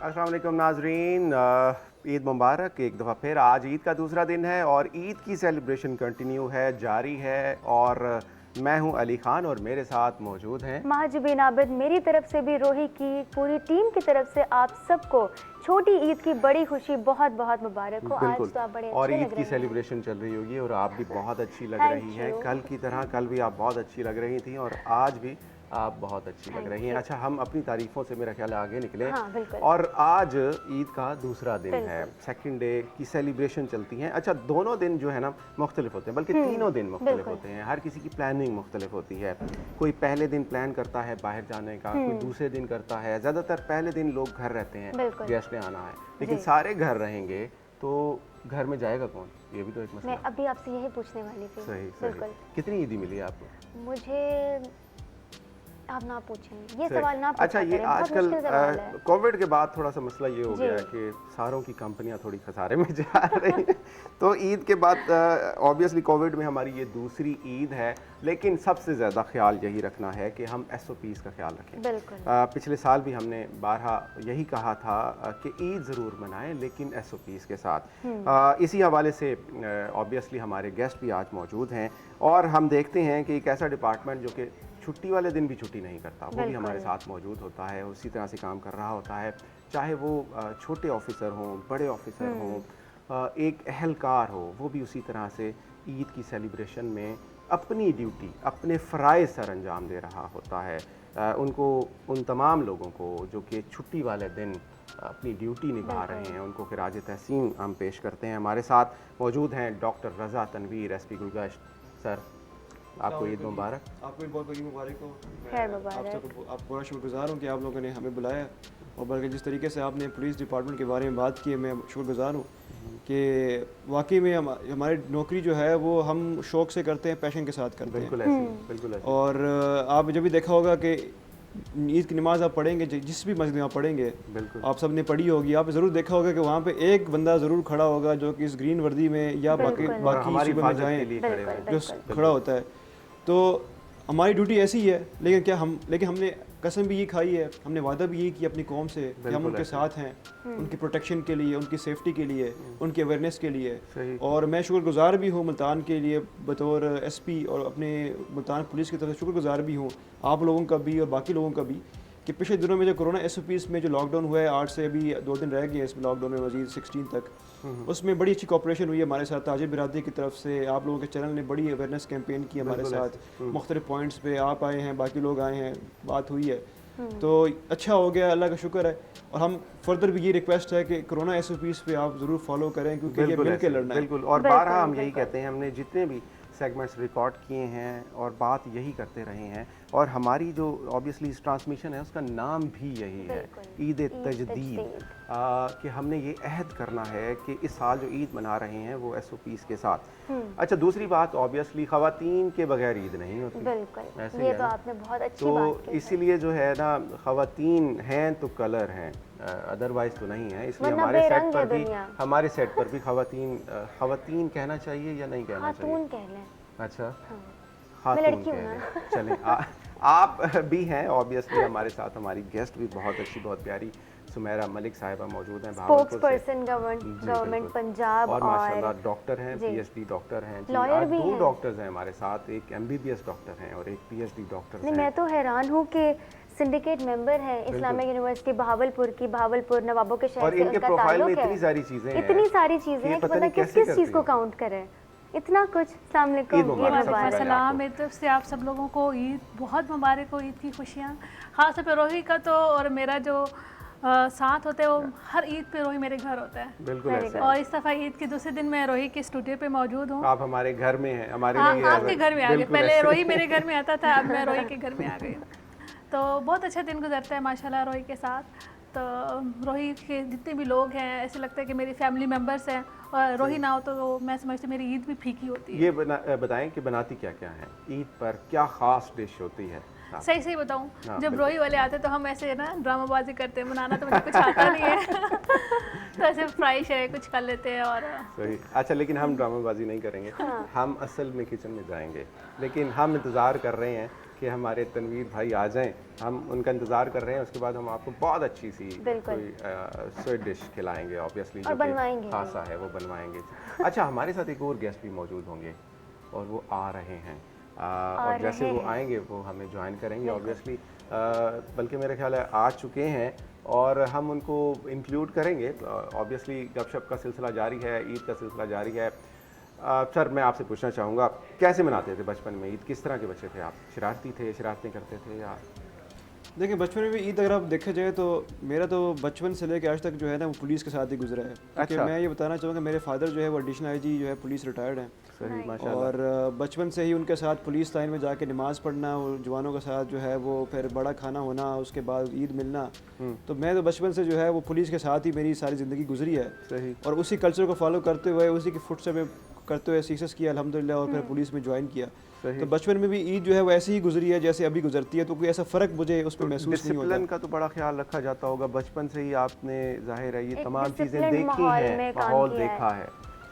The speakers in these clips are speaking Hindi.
अस्सलाम वालेकुम नाजरीन, ईद मुबारक। एक दफ़ा फिर आज ईद का दूसरा दिन है और ईद की सेलिब्रेशन कंटिन्यू है, जारी है। और मैं हूं अली ख़ान और मेरे साथ मौजूद हैं महजबीन आबिद। मेरी तरफ से भी रोही की पूरी टीम की तरफ से आप सबको छोटी ईद की बड़ी खुशी बहुत बहुत मुबारक हो। आज तो आप बड़े और अच्छे ईद लग की रहे हैं। सेलिब्रेशन चल रही होगी और आप भी बहुत अच्छी लग Thank रही हैं। you. कल की तरह कल भी आप बहुत अच्छी लग रही थी और आज भी आप बहुत अच्छी लग Thank रही हैं। you. अच्छा, हम अपनी तारीफ़ों से मेरा ख्याल आगे निकले। हाँ, बिल्कुल। और आज ईद का दूसरा दिन है, बिल्कुल। सेकंड डे की सेलिब्रेशन चलती हैं। अच्छा, दोनों दिन जो है ना मुख्तलिफ होते हैं, बल्कि तीनों दिन मुख्तलिफ बिल्कुल। होते हैं। हर किसी की प्लानिंग मुख्तलिफ होती है। कोई पहले दिन प्लान करता है बाहर जाने का, कोई दूसरे दिन करता है। ज़्यादातर पहले दिन लोग घर रहते हैं, बिल्कुल। गेस्ट ने आना है, लेकिन जी। सारे घर रहेंगे तो घर में जाएगा कौन, ये भी तो एक मसला मैं है। अभी आपसे यही पूछने वाली थी। सही बिल्कुल। सही। कितनी ईदी मिली है आपको? मुझे आप ना पूछें, ये सही। सवाल ना पूछा अच्छा, ये करें, बहुत आजकल मुश्किल सवाल है। कोविड के बाद थोड़ा सा मसला ये हो जी। गया है कि सारों की कंपनियां थोड़ी खसारे में जा रही हैं। तो ईद के बाद ऑब्वियसली कोविड में हमारी ये दूसरी ईद है, लेकिन सबसे ज़्यादा ख्याल यही रखना है कि हम SOPs का ख्याल रखें। बिल्कुल। पिछले साल भी हमने बारहा यही कहा था कि ईद ज़रूर मनाएं, लेकिन SOPs के साथ। इसी हवाले से ऑब्वियसली हमारे गेस्ट भी आज मौजूद हैं और हम देखते हैं कि एक ऐसा डिपार्टमेंट जो कि छुट्टी वाले दिन भी छुट्टी नहीं करता, वो भी हमारे साथ मौजूद होता है, उसी तरह से काम कर रहा होता है। चाहे वो छोटे ऑफिसर हों, बड़े ऑफिसर हों, एक अहलकार हो, वो भी उसी तरह से ईद की सेलिब्रेशन में अपनी ड्यूटी, अपने फ़राइज़ सर अंजाम दे रहा होता है। उनको, उन तमाम लोगों को जो कि छुट्टी वाले दिन अपनी ड्यूटी निभा रहे हैं, उनको खिराज तहसीन हम पेश करते हैं। हमारे साथ मौजूद हैं डॉक्टर रज़ा तनवीर, SP गुलगश्त। सर, आपको ईद मुबारक। आपको भी बहुत बहुत मुबारक हो। खैर मैं मुबारक। आप बड़ा शुक्रगुजार हूँ कि आप लोगों ने हमें बुलाया और बल्कि जिस तरीके से आपने पुलिस डिपार्टमेंट के बारे में बात की है, मैं शुक्रगुजार हूँ कि वाकई में हमारी नौकरी जो है वो हम शौक़ से करते हैं, पैशन के साथ करते हैं। बिल्कुल ऐसे, बिल्कुल ऐसे। और आप जब भी देखा होगा कि ईद की नमाज़ आप पढ़ेंगे, जिस भी मस्जिद में आप पढ़ेंगे, बिल्कुल आप सब ने पढ़ी होगी, आप ज़रूर देखा होगा कि वहाँ पे एक बंदा ज़रूर खड़ा होगा जो कि इस ग्रीन वर्दी में या बाकी हमारी सूबे में हिफाजत जाएं, के लिए खड़े हैं। जो खड़ा होता है। तो हमारी ड्यूटी ऐसी है, लेकिन हमने कसम भी ये खाई है, हमने वादा भी ये किया अपनी कौम से कि हम उनके साथ हैं, उनकी प्रोटेक्शन के लिए, उनकी सेफ्टी के लिए, उनकी अवेयरनेस के लिए। और मैं शुक्रगुजार भी हूँ मुल्तान के लिए बतौर SP और अपने मुल्तान पुलिस की तरफ से शुक्रगुजार भी हूँ आप लोगों का भी और बाकी लोगों का भी कि पिछले दिनों में जो कोरोना SOPs में जो लॉकडाउन हुआ है, 8 से अभी 2 दिन रह गए इस लॉकडाउन में, मजीद 16 तक, उसमें बड़ी अच्छी कॉपरेशन हुई है हमारे साथ। ताजिर बिरादरी की तरफ से आप लोगों के चैनल ने बड़ी अवेयरनेस कैंपेन की हमारे साथ, मुख्तलिफ पॉइंट्स पे आप आए हैं, बाकी लोग आए हैं, बात हुई है, तो अच्छा हो गया, अल्लाह का शुक्र है। और हम फर्दर भी ये रिक्वेस्ट है कि कोरोना SOPs पे आप ज़रूर फॉलो करें, क्योंकि ये मिल के लड़ना है। बिल्कुल। और बारहा हम यही कहते हैं, हमने जितने भी सेगमेंट्स रिकॉर्ड किए हैं और बात यही करते रहे हैं, और हमारी जो ऑब्वियसली इस ट्रांसमिशन है उसका नाम भी यही है, ईद तजदीद, कि हमने ये अहद करना है कि इस साल जो ईद मना रहे हैं वो SOPs के साथ। अच्छा, दूसरी बात ऑब्वियसली ख़वातीन के बगैर ईद नहीं होती। बिल्कुल, ऐसे ये ही तो है ना? आपने बहुत अच्छी तो बात की है। इसीलिए जो है ना, ख़वातीन हैं तो कलर हैं, अदरवाइज तो नहीं है। इसलिए वरना हमारे सेट बेरंग पर है भी दुनिया। हमारे सेट पर भी ख़वातीन कहना चाहिए या नहीं कहना चाहिए? खातून कह लें। अच्छा, हाँ। खातून मैं लड़की कह हूँ लें। ना। चलें, आप भी हैं ऑब्वियसली हमारे साथ। हमारी गेस्ट भी बहुत अच्छी, बहुत प्यारी सुमेरा मलिक साहिबा मौजूद हैं स्पोक्स भावलपुर से। पर्सन जी, गवर्नमेंट बिल्कुल। पंजाब और माशाल्लाह डॉक्टर हैं, जी। PhD डॉक्टर हैं जी। लॉयर आज भी 2 हैं। डॉक्टर्स हैं हमारे साथ, एक MBBS डॉक्टर हैं और एक PhD डॉक्टर नहीं, हैं। मैं तो हैरान हूँ कि सिंडिकेट मेंबर है इस्लामिक यूनिवर्सिटी भावलपुर नवाबों के शहर और से इनके उनका प्रोफाइल में ताल्लुक है। इतनी सारी चीज़ें हैं, इतनी सारी चीज़ें हैं कि पता किस किस चीज़ को काउंट करें, इतना कुछ। अस्सलाम वालेकुम, ईद मुबारक। सलाम, मेरी तरफ से आप सब लोगों को ईद बहुत मुबारक हो, ईद की खुशियाँ। ख़ास तौर पर रोही का तो और मेरा जो साथ होता है वो हर ईद पे रोही मेरे घर होता है। बिल्कुल ऐसे। और इस दफ़ा ईद के दूसरे दिन मैं रोही के स्टूडियो पे मौजूद हूँ। आप हमारे घर में हैं, हमारे लिए आपके घर में आ गए। पहले रोही मेरे घर में आता था, अब मैं रोही के घर में आ गई। तो बहुत अच्छा दिन गुजरता है माशाल्लाह रोही के साथ। तो रोही के जितने भी लोग हैं ऐसे लगता है कि मेरी फैमिली मेम्बर्स हैं, और रोही ना हो तो मैं समझती मेरी ईद भी फीकी होती है। ये बताएं कि बनाती क्या क्या है ईद पर, क्या ख़ास डिश होती है? सही बताऊं, हाँ, जब रोही वाले आते तो हम ऐसे ना ड्रामाबाजी करते हैं, बनाना तो मुझे कुछ आता नहीं है। तो ऐसे फरमाइश है कुछ कर लेते हैं और सही। अच्छा, लेकिन हम ड्रामाबाजी नहीं करेंगे, हम असल में किचन में जाएंगे, लेकिन हम इंतज़ार कर रहे हैं कि हमारे तनवीर भाई आ जाएं, हम उनका इंतज़ार कर रहे हैं। उसके बाद हम आपको बहुत अच्छी सी कोई स्वीट डिश खिलाएंगे, ऑब्वियसली जो कि खासा है वो बनवाएंगे। अच्छा, हमारे साथ एक और गेस्ट भी मौजूद होंगे और वो आ रहे हैं, और जैसे वो आएंगे वो हमें ज्वाइन करेंगे ऑब्वियसली, बल्कि मेरे ख्याल है आ चुके हैं और हम उनको इंक्लूड करेंगे। ऑब्वियसली गपशप का सिलसिला जारी है, ईद का सिलसिला जारी है। सर, मैं आपसे पूछना चाहूँगा, कैसे मनाते थे बचपन में ईद? किस तरह के बच्चे थे आप? शरारती थे, शरारतें करते थे या? देखिए, बचपन में भी ईद अगर आप देखा जाए तो मेरा तो बचपन से लेकर आज तक जो है ना वो पुलिस के साथ ही गुजरा है। अच्छा। मैं ये बताना चाहूँगा, मेरे फादर जो है वो एडिशनल आईजी जो है पुलिस रिटायर्ड हैं। सही, माशाल्लाह। और बचपन से ही उनके साथ पुलिस लाइन में जाके नमाज़ पढ़ना और जवानों के साथ जो है वो फिर बड़ा खाना होना, उसके बाद ईद मिलना। तो मैं तो बचपन से जो है वो पुलिस के साथ ही मेरी सारी ज़िंदगी गुजरी है। सही। और उसी कल्चर को फॉलो करते हुए, उसी की फुट से करते हुए सीसेस किया अल्हम्दुलिल्लाह, और फिर पुलिस में ज्वाइन किया। तो बचपन में भी ईद जो है वो ऐसे ही गुजरी है जैसे अभी गुजरती है, तो कोई ऐसा फ़र्क मुझे उस पर महसूस नहीं होता। डिसिप्लिन का तो बड़ा ख्याल रखा जाता होगा बचपन से ही, आपने जाहिर है ये तमाम चीज़ें देखी हैं, माहौल देखा है,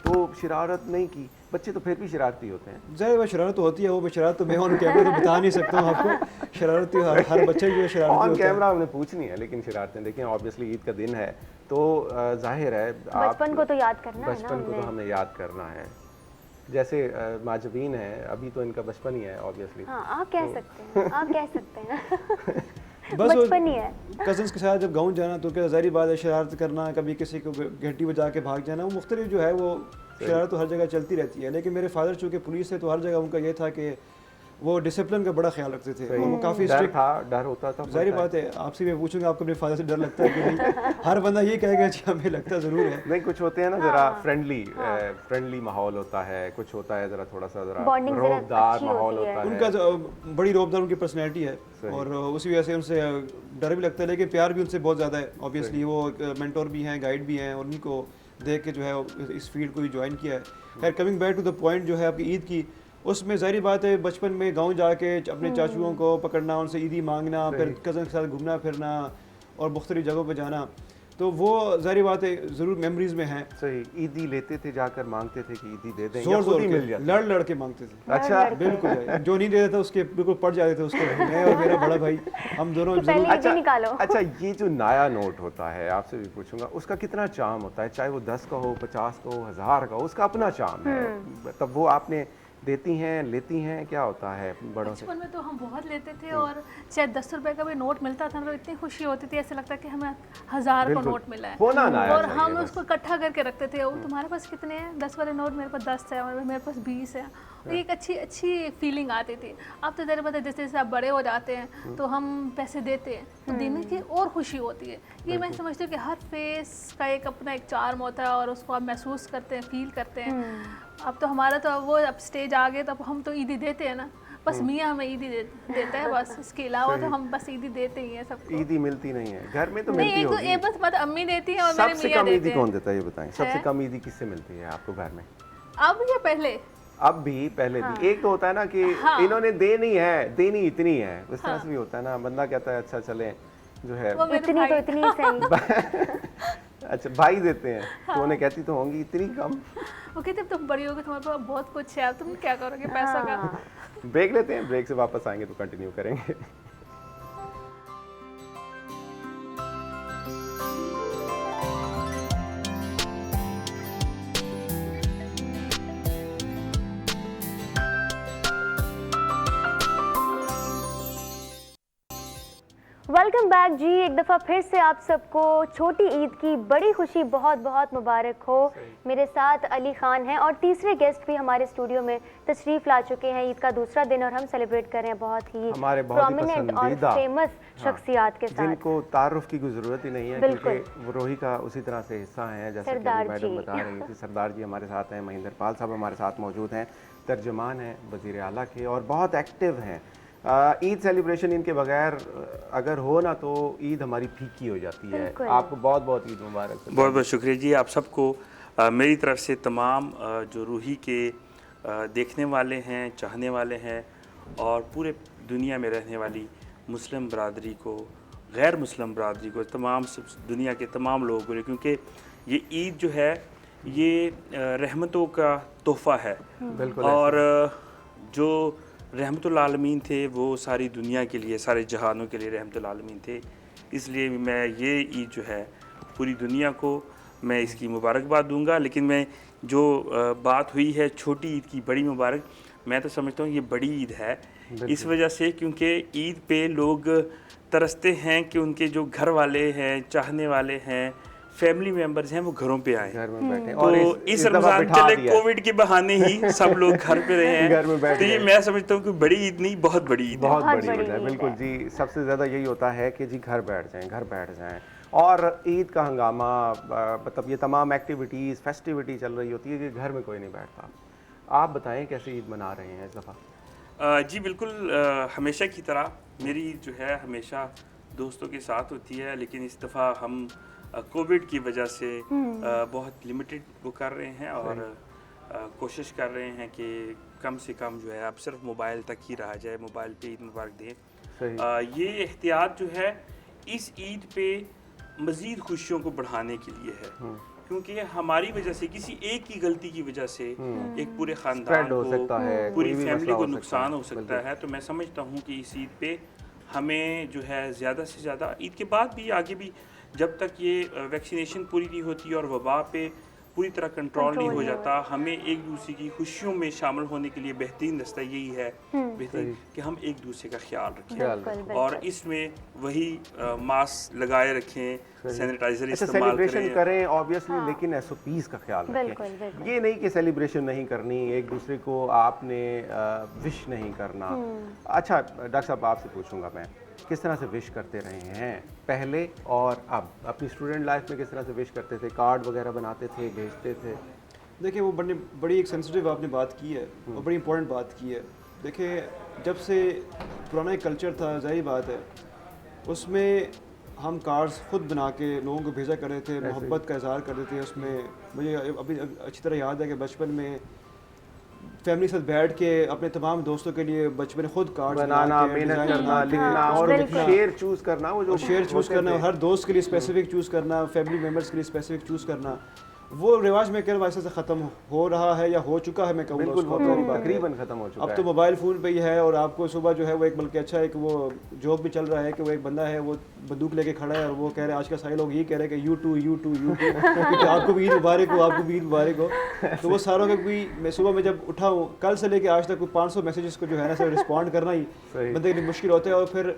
तो शरारत नहीं की। बच्चे तो फिर भी शरारती होते हैं। ज़ाहिर है शरारत तो होती है, वो शरारत तो मैं ऑन कैमरा तो बता नहीं सकता हूँ आपको। शरारत तो हर बच्चे जो है शरारत ऑन कैमरा हमने पूछनी है, लेकिन शरारतें देखिए, ऑब्वियसली ईद का दिन है तो जाहिर है बचपन को तो याद करना है ना, बचपन को तो हमें याद करना है। जैसे माजबीन है, अभी तो इनका बचपन ही है ऑब्वियसली। हाँ, आप कह सकते हैं, आप कह सकते हैं। बस बचपन ही है। कजन्स के साथ जब गाँव जाना तो क्या ज़ाहिर बात है, शरारत करना, कभी किसी को घंटी बजा के भाग जाना, वो मुख्तलिफ जो है वो शरारत तो हर जगह चलती रहती है। लेकिन मेरे फादर चूँकि पुलिस है तो हर जगह उनका ये था कि वो डिसिप्लिन का बड़ा ख्याल रखते थे और वो काफ़ी स्ट्रिक्ट था, डर होता था। ज़ाहिर बात है, आपसे मैं पूछूंगा आपको अपने फादर से डर लगता है कि नहीं? हर बंदा ये कहेगा जी हमें लगता ज़रूर है। नहीं, कुछ होते हैं ना ज़रा फ्रेंडली माहौल होता है, कुछ होता है ज़रा थोड़ा सा ज़रा रोबदार माहौल होता है। उनका बड़ी रोबदार उनकी पर्सनैलिटी है और उसी वजह से उनसे डर भी लगता है, लेकिन प्यार भी उनसे बहुत ज़्यादा है। ऑब्वियसली वो मेंटोर भी हैं, गाइड भी हैं, और उनको देख के जो है इस फील्ड को भी ज्वाइन किया है। खैर, coming back to the point जो है आपकी ईद की, उसमें ज़ाहिर बात है बचपन में गांव जाके अपने चाचुओं को पकड़ना, उनसे ईदी मांगना, फिर कज़न के साथ घूमना फिरना और मुख्तलिफ जगहों पे जाना, तो वो ज़ाहिर बात है ज़रूर मेमोरीज़ में हैं। सही। ईदी लेते थे, जाकर मांगते थे कि ईदी दे दें, जोर जोर के मिल जाती? लड़ के मांगते थे। अच्छा, बिल्कुल। जो नहीं देता था उसके बिल्कुल पड़ जाते थे उसके। मैं और मेरा बड़ा भाई, हम दोनों जरूर। अच्छा, ये जो नया नोट होता है, आपसे भी पूछूंगा, उसका कितना चार्म होता है? चाहे वो 10 का हो, 50 का हो, 1000 का हो, उसका अपना चार्म है। तब वो आपने देती हैं, लेती हैं, क्या होता है बड़ों से? बचपन में तो हम बहुत लेते थे और चाहे 10 रुपए का भी नोट मिलता था तो इतनी खुशी होती थी, ऐसा लगता कि हमें 1000 का नोट मिला है और हम उसको इकट्ठा करके रखते थे। वो तुम्हारे पास कितने हैं? 10 वाले नोट मेरे पास 10 है और मेरे पास 20 है। और एक अच्छी फीलिंग आती थी। अब तो ज़रा पता जैसे जैसे आप बड़े हो जाते हैं तो हम पैसे देते हैं तो देने की और खुशी होती है। ये मैं समझती हूँ कि हर फेस का एक अपना एक चार्म होता है और उसको आप महसूस करते हैं, फील करते हैं। अब तो हमारा तो वो अब स्टेज आ गए तो अब हम तो ईदी देते हैं ना, बस मियाँ हमें ईदी देता है बस, इसके अलावा तो हम बस ईदी देते ही हैं सबको। ईदी मिलती नहीं है घर में तो मिलती होगी। नहीं, बस मतलब अम्मी देती है और मेरे मियाँ देते हैं। सबसे कम ईदी कौन देता है ये बताएं? सबसे कम ईदी किससे मिलती है आपको घर में? अब या पहले? अब भी, पहले भी। एक तो होता है ना कि इन्होंने देनी है, देनी इतनी है, उस तरह से भी होता है ना, बंदा कहता है अच्छा चले जो है इतनी तो इतनी सही। अच्छा, भाई देते हैं तो उन्हें कहती तो होंगी इतनी कम। वो कहते अब तुम बड़ी होगी, तुम्हारे पास बहुत कुछ है, अब तुम क्या करोगे पैसा का। ब्रेक लेते हैं, ब्रेक से वापस आएंगे तो कंटिन्यू करेंगे। वेलकम बैक जी, एक दफ़ा फिर से आप सबको छोटी ईद की बड़ी खुशी बहुत बहुत मुबारक हो। मेरे साथ अली खान हैं और तीसरे गेस्ट भी हमारे स्टूडियो में तशरीफ़ ला चुके हैं। ईद का दूसरा दिन और हम सेलिब्रेट कर रहे हैं बहुत ही प्रोमिनेंट और फेमस शख्सियात के साथ, जिनको तारुफ की कोई ज़रूरत ही नहीं है क्योंकि वो रोही का उसी तरह से हिस्सा हैं। जैसे कि मैडम बता रही थी, सरदार जी हमारे साथ हैं, महेंद्र पाल साहब हमारे साथ मौजूद हैं, तर्जमान हैं वज़ीर आला के और बहुत एक्टिव हैं। ईद सेलिब्रेशन इनके बगैर अगर हो ना तो ईद हमारी फीकी हो जाती है। आपको बहुत बहुत ईद मुबारक। बहुत बहुत शुक्रिया जी आप सबको। मेरी तरफ से तमाम जो रूही के देखने वाले हैं, चाहने वाले हैं और पूरे दुनिया में रहने वाली मुस्लिम बरादरी को, गैर मुस्लिम बरादरी को, तमाम दुनिया के तमाम लोगों को, क्योंकि ये ईद जो है ये रहमतों का तोहफ़ा है। बिल्कुल और जो रहमतुल आलमीन थे वो सारी दुनिया के लिए, सारे जहानों के लिए रहमतुल आलमीन थे। इसलिए मैं ये ईद जो है पूरी दुनिया को मैं इसकी मुबारकबाद दूंगा। लेकिन मैं जो बात हुई है छोटी ईद की बड़ी मुबारक, मैं तो समझता हूँ ये बड़ी ईद है इस वजह से क्योंकि ईद पे लोग तरसते हैं कि उनके जो घर वाले हैं, चाहने वाले हैं, फैमिली मेंबर्स हैं, वो घरों पे आए। घर में बैठे तो और इस दफा रमज़ान बिठा चले दिया। कोविड के बहाने ही सब लोग घर पे रहे हैं। घर में बैठ तो ये गए। मैं समझता हूँ कि बड़ी ईद नहीं, बहुत बड़ी ईद है। बहुत बहुत बड़ी बड़ी ईद है, ईद बिल्कुल है। जी। सबसे ज़्यादा यही होता है कि जी घर बैठ जाएं, घर बैठ जाएं। और ईद का हंगामा, मतलब ये तमाम एक्टिविटीज़, फेस्टिविटी चल रही होती है कि घर में कोई नहीं बैठता। आप बताएं कैसे ईद मना रहे हैं इस दफ़ा? जी बिल्कुल, हमेशा की तरह मेरी ईद जो है हमेशा दोस्तों के साथ होती है, लेकिन इस दफ़ा हम कोविड की वजह से बहुत लिमिटेड वो कर रहे हैं और कोशिश कर रहे हैं कि कम से कम जो है अब सिर्फ मोबाइल तक ही रहा जाए, मोबाइल पे ईद मुबारक दें। सही। ये एहतियात जो है इस ईद पे मज़ीद खुशियों को बढ़ाने के लिए है, क्योंकि हमारी वजह से, किसी एक की गलती की वजह से एक पूरे ख़ानदान Spread हो को, सकता है, पूरी कोई भी फैमिली मसला को हो सकता नुकसान है। हो सकता बिल्कुल। है। तो मैं समझता हूँ कि इस ईद पे हमें जो है ज़्यादा से ज़्यादा, ईद के बाद भी आगे भी जब तक ये वैक्सीनेशन पूरी नहीं होती और वबा पे पूरी तरह कंट्रोल नहीं हो जाता, हमें एक दूसरे की खुशियों में शामिल होने के लिए बेहतरीन रास्ता यही है बेहतरीन कि हम एक दूसरे का ख्याल रखें बिल्कुल, और बिल्कुल। इसमें वही मास्क लगाए रखें, सैनिटाइजर अच्छा, इस्तेमाल सेलिब्रेशन करें। करें ऑब्वियसली, लेकिन एसओपीज़ का ख्याल बिल्कुल, रखें। बिल्कुल। ये नहीं कि सेलिब्रेशन नहीं करनी, एक दूसरे को आपने विश नहीं करना। अच्छा डॉक्टर साहब, आपसे पूछूंगा मैं, किस तरह से विश करते रहे हैं पहले और अब? अपनी स्टूडेंट लाइफ में किस तरह से विश करते थे? कार्ड वगैरह बनाते थे, भेजते थे? देखिए वो बड़ी एक सेंसिटिव आपने बात की है और बड़ी इंपॉर्टेंट बात की है। देखिए जब से पुराना एक कल्चर था, ज़ाहिर बात है उसमें हम कार्ड्स खुद बना के लोगों को भेजा करते थे, मोहब्बत का इजहार करते थे। उसमें मुझे अभी अच्छी तरह याद है कि बचपन में फैमिली के साथ बैठ के अपने तमाम दोस्तों के लिए बचपन में खुद कार्ड बनाना, मेहनत करना, लिखना और बिल्कुल। शेर चूज करना, वो जो शेयर चूज़ होते करना, थे। हर दोस्त के लिए स्पेसिफिक चूज़ करना, फैमिली मेम्बर्स के लिए स्पेसिफिक चूज़ करना, वो रिवाज में कह वैसे से ख़त्म हो रहा है या हो चुका है, मैं कहूँगा बिल्कुल, उसको। वो सारी बात है। तकरीबन खत्म हो चुका अब है। तो मोबाइल फ़ोन पे ही है और आपको सुबह जो है वो एक, बल्कि अच्छा एक वो जोक भी चल रहा है कि वो एक बंदा है वो बंदूक लेके खड़ा है और वो कह रहे हैं, आजकल सारे लोग यही कह रहे हैं कि यू टू क्योंकि आपको भी ईद मुबारक हो, आपको भी ईद मुबारक हो। तो वो सारों के भी, मैं सुबह में जब उठा हूँ कल से लेके आज तक कोई 500 मैसेजेस को जो है ना सर रिस्पॉन्ड करना ही बंदे के लिए मुश्किल होता है। और फिर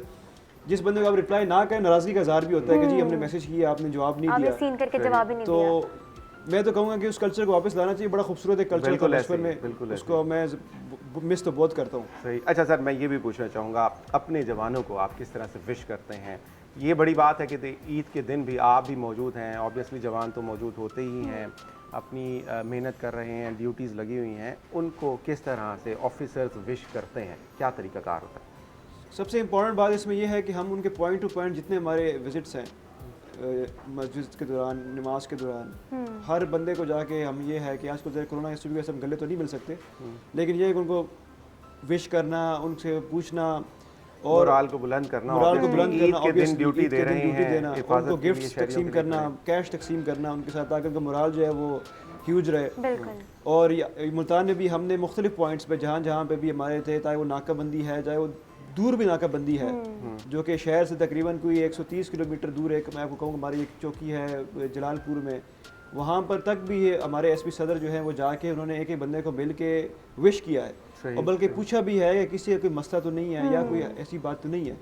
जिस बंदे को आप रिप्लाई ना करें, नाराज़गी का इज़हार भी होता है कि जी हमने मैसेज किया, आपने जवाब नहीं आपने दिया। सीन करके जवाब ही नहीं तो दिया। मैं तो कहूँगा कि उस कल्चर को वापस लाना चाहिए। बड़ा खूबसूरत एक कल्चर था बिल्कुल ऐसे बचपन ही, में, बिल्कुल उसको मैं मिस तो बहुत करता हूँ। सही। अच्छा सर, मैं ये भी पूछना चाहूँगा, आप अपने जवानों को आप किस तरह से विश करते हैं? ये बड़ी बात है कि ईद के दिन भी आप भी मौजूद हैं, ऑब्वियसली जवान तो मौजूद होते ही हैं, अपनी मेहनत कर रहे हैं, ड्यूटीज़ लगी हुई हैं, उनको किस तरह से ऑफिसर्स विश करते हैं? क्या तरीक़ाकार होता है? सबसे इम्पॉर्टेंट बात इसमें यह है कि हम उनके पॉइंट टू पॉइंट जितने हमारे विजिट्स हैं मस्जिद के दौरान, नमाज के दौरान, हर बंदे को जाके हम ये है कि आजकल कोरोना की वजह से हम गले तो नहीं मिल सकते, लेकिन ये है कि उनको विश करना, उनसे पूछना और मोराल को बुलंद करना, मोराल को obviously बुलंद ईद करना, के दिन obviously ड्यूटी ईद दे के दिन रहे ड्यूटी हैं, देना, हिफाजत उनको के लिए गिफ्ट्स शहरियों तकसीम के लिए करना, करें। कैश तकसीम करना उनके साथ, ताकि उनका मोराल जो है वो ह्यूज रहे। बिल्कुल। और मुल्तान में भी हमने मुख्तलिफ पॉइंट्स पे जहाँ जहाँ पे भी हमारे थे, चाहे वो नाकाबंदी है, चाहे वो दूर भी नाकाबंदी है जो कि शहर से तकरीबन कोई 130 किलोमीटर दूर है, मैं आपको कहूँगा हमारी एक चौकी है जलालपुर में, वहाँ पर तक भी हमारे एसपी सदर जो हैं वो जाके उन्होंने एक एक बंदे को मिल के विश किया है और बल्कि पूछा भी है कि किसी का कोई मसला तो नहीं है या कोई ऐसी बात तो नहीं है,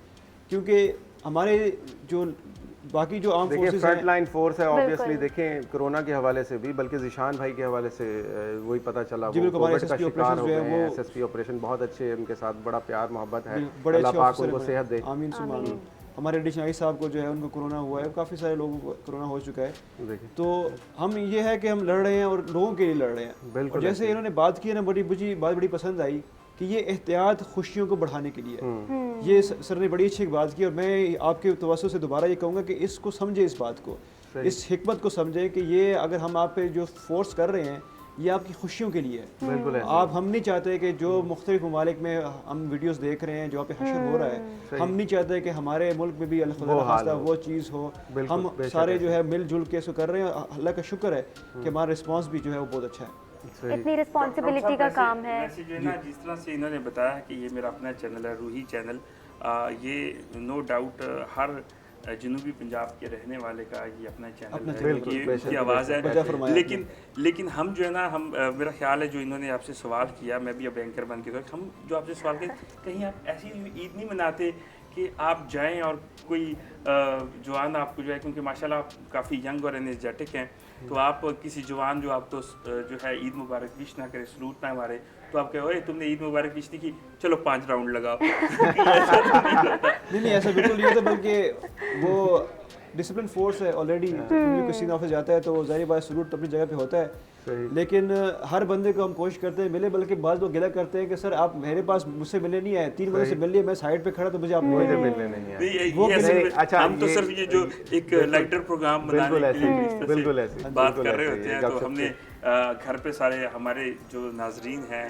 क्योंकि हमारे जो बाकी जो आर्म देखिए फोर्सेस फ्रंट हैं, लाइन फोर्स है ऑब्वियसली। बिल्कुल। देखें कोरोना के हवाले से भी, बल्कि जिशान भाई के हवाले से वही पता चला, जी वो बिल्कुल, हमारे कोविड का SSP शिकार हो ऑपरेशन जो गए है हैं। वो एसएसपी ऑपरेशन बहुत अच्छे, उनके साथ बड़ा प्यार मोहब्बत है, बड़े अल्लाह अच्छे पाक ऑफिसर उनको सेहत दे। आमीन सुमा आमीन। हमारे एडिशनल आई साहब को जो है उनको कोरोना हुआ है, काफ़ी सारे लोगों को कोरोना हो चुका है। देखिए तो हम ये है कि हम लड़ रहे हैं और लोगों के लिए लड़ रहे हैं। बिल्कुल और जैसे इन्होंने बात की है ना, बात बड़ी पसंद आई कि ये एहतियात खुशियों को बढ़ाने के लिए है। ये सर ने बड़ी अच्छी बात की और मैं आपके तवज्जो से दोबारा ये कहूँगा कि इसको समझे, इस बात को, इस हिकमत को समझें कि ये अगर हम आप पे जो फोर्स कर रहे हैं ये आपकी खुशियों के लिए है। बिल्कुल आप हम नहीं चाहते कि जो मुख्तलिफ ममालिक में हम वीडियोस देख रहे हैं जो पे हशर हो रहा है, हम नहीं चाहते कि हमारे मुल्क में भी अल्लाह खुदा ना खास्ता वो चीज़ हो। हम सारे जो है मिलजुल के इसको कर रहे हैं। अल्लाह का शुक्र है कि हमारा रिस्पांस भी जो है वो बहुत अच्छा है। इतनी रिस्पॉन्सिबिलिटी का काम है। वैसे जो है ना, जिस तरह से इन्होंने बताया कि ये मेरा अपना चैनल है, रूही चैनल, ये नो डाउट हर जनूबी पंजाब के रहने वाले का ये अपना चैनल है, बिल्कुल, ये बेशक, उनकी आवाज़ है। लेकिन लेकिन हम जो है ना, हम मेरा ख्याल है जो इन्होंने आपसे सवाल किया, मैं भी अब एंकर बन के, तो हम जो आपसे सवाल किया, कहीं आप ऐसी ईद नहीं मनाते कि आप जाएं और कोई जवान आपको जो है, क्योंकि माशाल्लाह आप काफ़ी यंग और एनर्जेटिक हैं, तो आप किसी जवान जो आप तो जो है ईद मुबारक विश ना करे, सलूट ना मारे, तो आप कहे, ओए तुमने ईद मुबारक विश नहीं की, चलो 5 राउंड लगाओ। नहीं ऐसा बिल्कुल नहीं होता, बल्कि वो डिसिप्लिन फोर्स है ऑलरेडी। किसी ऑफिस जाता है तो ज़ाहिर बात सलूट अपनी जगह पे होता है, लेकिन हर बंदे को हम कोशिश करते हैं मिले, बल्कि बाद लोग गिला करते हैं कि सर आप मेरे पास मुझसे मिलने नहीं आए, 3 बजे से मिल लिए, मैं साइड पे खड़ा तो मुझे आप मुझे मिलने नहीं आए। वो अच्छा, हम तो सिर्फ ये जो एक लाइटर प्रोग्राम बनाने के लिए बिल्कुल ऐसे बात कर रहे होते हैं, तो हमने घर पे सारे हमारे जो नाजरीन हैं,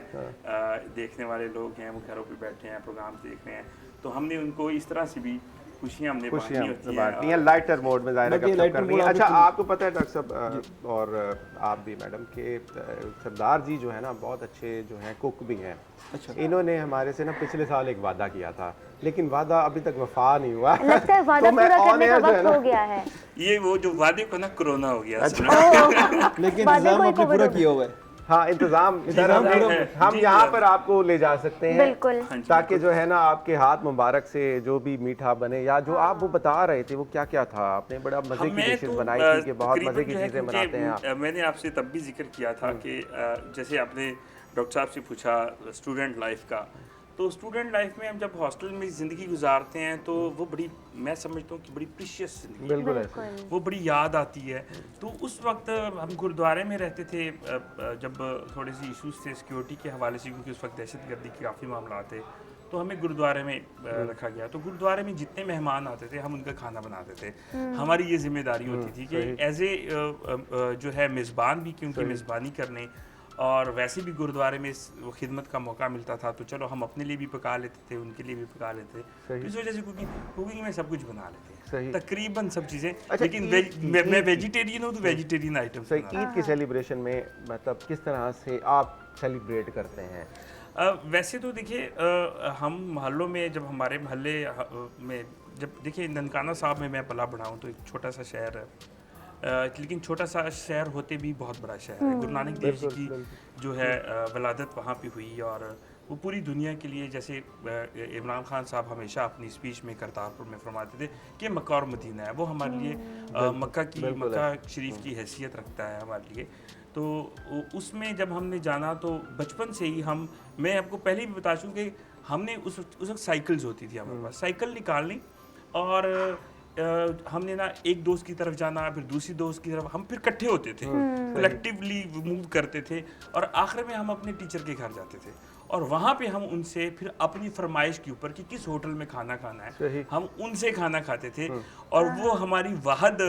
देखने वाले लोग हैं, वो घरों पे बैठे हैं, प्रोग्राम देख रहे हैं, तो हमने उनको इस तरह से भी खुशियाँ हमने बांटनी है लाइटर मोड में, ज़ाहिर कर रही है। अच्छा, आपको पता है डॉक्टर साहब और आप भी मैडम के सरदार जी जो है ना, बहुत अच्छे जो हैं कुक भी हैं। अच्छा, इन्होंने हमारे से ना पिछले साल एक वादा किया था, लेकिन वादा अभी तक वफा नहीं हुआ। लगता है वादा पूरा करने का वक्त हो गया है। ये वो जो वादे को ना कोरोना हो गया। लेकिन इंतजाम आपने पूरा किया हुआ है। हाँ, इंतजाम हम यहाँ पर आपको ले जा सकते हैं, बिल्कुल, ताकि जो है ना आपके हाथ मुबारक से जो भी मीठा बने, या जो आप वो बता रहे थे वो क्या क्या था, आपने बड़ा मजे की डिशेस बनाई थी कि बहुत मजे की चीजें बनाते हैं आप। मैंने आपसे तब भी जिक्र किया था कि जैसे आपने डॉक्टर साहब से पूछा स्टूडेंट लाइफ का, तो स्टूडेंट लाइफ में हम जब हॉस्टल में ज़िंदगी गुजारते हैं तो वो बड़ी, मैं समझता हूँ कि बड़ी प्रीशियस ज़िंदगी, बिल्कुल ऐसे, वो बड़ी याद आती है। तो उस वक्त हम गुरुद्वारे में रहते थे, जब थोड़े से इश्यूज थे सिक्योरिटी के हवाले से, क्योंकि उस वक्त दहशतगर्दी के काफ़ी मामला थे, तो हमें गुरुद्वारे में रखा गया। तो गुरुद्वारे में जितने मेहमान आते थे हम उनका खाना बनाते थे। हमारी ये जिम्मेदारी होती थी कि एज ए जो है मेज़बान भी, क्योंकि मेज़बानी करने, और वैसे भी गुरुद्वारे में खिदमत का मौका मिलता था, तो चलो हम अपने लिए भी पका लेते थे, उनके लिए भी पका लेते थे। तो इस वजह से कुकिंग में सब कुछ बना लेते हैं, तकरीबन सब चीज़ें। अच्छा, लेकिन मैं वेजिटेरियन हूँ, तो वेजिटेरियन आइटम सही। ईद के सेलिब्रेशन में मतलब किस तरह से आप सेलिब्रेट करते हैं? वैसे तो देखिए, हम मोहल्लों में, जब हमारे मोहल्ले में, जब देखिए ननकाना साहब में मैं पला बढ़ा हूँ, तो एक छोटा सा शहर है, लेकिन छोटा सा शहर होते भी बहुत बड़ा शहर है। गुरु नानक देव जी की जो है वलादत वहाँ पे हुई, और वो पूरी दुनिया के लिए, जैसे इमरान खान साहब हमेशा अपनी स्पीच में करतारपुर में फरमाते थे कि मक्का और मदीना है, वो हमारे लिए मक्का शरीफ की हैसियत रखता है हमारे लिए। तो उसमें जब हमने जाना, तो बचपन से ही मैं आपको पहले भी बता चूँ कि हमने उस वक्त साइकिल्स होती थी हमारे पास, साइकिल निकालनी, और हमने ना एक दोस्त की तरफ जाना, फिर दूसरी दोस्त की तरफ, हम फिर इकट्ठे होते थे, कलेक्टिवली मूव करते थे, और आखिर में हम अपने टीचर के घर जाते थे, और वहाँ पे हम उनसे फिर अपनी फरमाइश के ऊपर कि किस होटल में खाना खाना है, हम उनसे खाना खाते थे। और वो हमारी वाहद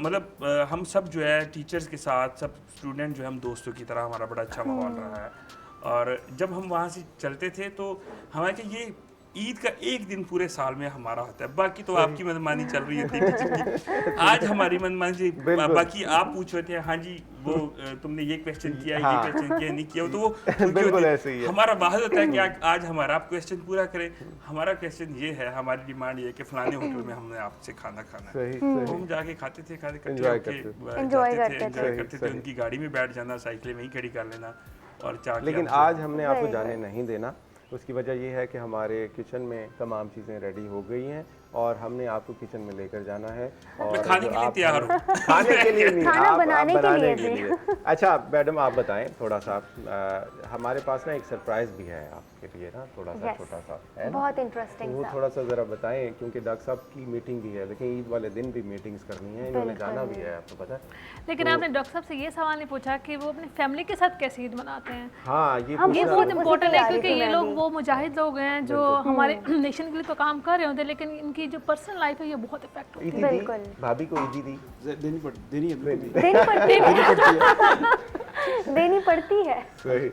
मतलब हम सब जो है टीचर्स के साथ, सब स्टूडेंट जो है, हम दोस्तों की तरह, हमारा बड़ा अच्छा माहौल रहा है। और जब हम वहाँ से चलते थे तो हमारे ये ईद का एक दिन पूरे साल में हमारा होता है, बाकी तो आपकी मनमानी चल रही होती है। आज हमारी मनमानी, बाकी आप पूछ रहे थे, हाँ जी वो तुमने ये क्वेश्चन किया, ये क्वेश्चन किया, नहीं किया, तो वो बिल्कुल ऐसे ही है। हमारा वाहद होता है कि आज हमारा आप क्वेश्चन पूरा करें। हमारा क्वेश्चन ये है, हमारी डिमांड ये है कि फलाने होटल में हमने आपसे खाना खाना है, तो हम जाके खाते थे, एंजॉय करते थे, उनकी गाड़ी में बैठ जाना, साइकिलें वहीं खड़ी कर लेना, और लेकिन आज हमने आपको जाने नहीं देना। उसकी वजह यह है कि हमारे किचन में तमाम चीज़ें रेडी हो गई हैं, और हमने आपको किचन में लेकर जाना है, और खाने के लिए तैयार हो। खाने के लिए नहीं, खाना आप बनाने के लिए। अच्छा मैडम, आप बताएं थोड़ा सा, हमारे पास ना एक सरप्राइज भी है आपके लिए ना, थोड़ा सा छोटा सा है, बहुत इंटरेस्टिंग, वो थोड़ा सा ज़रा बताएं, क्योंकि डॉक्टर साहब की मीटिंग भी है, लेकिन ईद वाले दिन भी मीटिंग्स करनी है, इन्होंने जाना भी है, आपको पता है। लेकिन आपने डॉक्टर साहब से ये सवाल नहीं पूछा कि वो अपनी फैमिली के साथ कैसे ईद मनाते हैं। हाँ, ये बहुत इंपॉर्टेंट है, क्योंकि ये लोग वो मुजाहिद लोग हैं जो हमारे नेशन के लिए तो काम कर रहे होते हैं, लेकिन इनकी जो पर्सनल लाइफ है ये बहुत इफेक्ट होती है। बिल्कुल, भाभी को ईदी दी देनी देनी पड़ती है। देनी पड़ती है। सही,